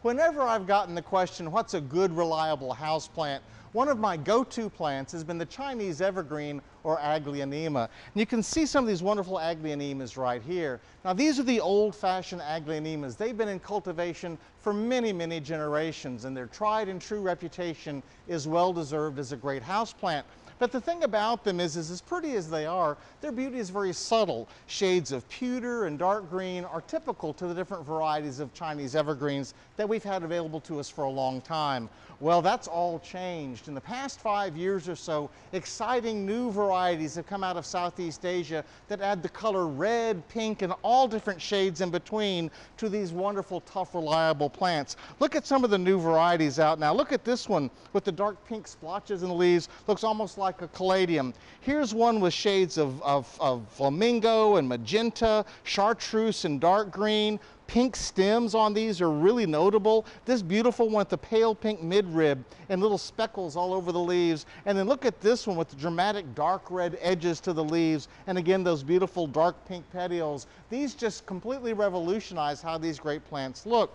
Whenever I've gotten the question, what's a good, reliable house plant, one of my go-to plants has been the Chinese evergreen or Aglaonema. And you can see some of these wonderful Aglaonemas right here. Now these are the old-fashioned Aglaonemas. They've been in cultivation for many, many generations, and their tried and true reputation is well-deserved as a great house plant. But the thing about them is as pretty as they are, their beauty is very subtle. Shades of pewter and dark green are typical to the different varieties of Chinese evergreens that we've had available to us for a long time. Well, that's all changed. In the past 5 years or so, exciting new varieties have come out of Southeast Asia that add the color red, pink, and all different shades in between to these wonderful, tough, reliable plants. Look at some of the new varieties out now. Look at this one with the dark pink splotches in the leaves. Looks almost like a caladium. Here's one with shades of flamingo and magenta, chartreuse and dark green. Pink stems on these are really notable. This beautiful one with the pale pink midrib and little speckles all over the leaves. And then look at this one with the dramatic dark red edges to the leaves. And again, those beautiful dark pink petioles. These just completely revolutionize how these great plants look.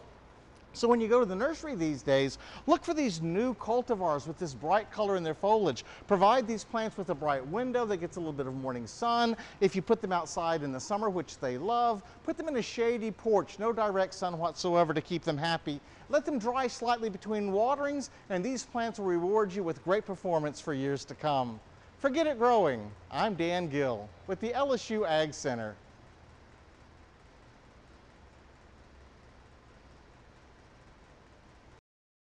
So when you go to the nursery these days, look for these new cultivars with this bright color in their foliage. Provide these plants with a bright window that gets a little bit of morning sun. If you put them outside in the summer, which they love, put them in a shady porch, no direct sun whatsoever to keep them happy. Let them dry slightly between waterings, and these plants will reward you with great performance for years to come. Forget it growing. I'm Dan Gill with the LSU Ag Center.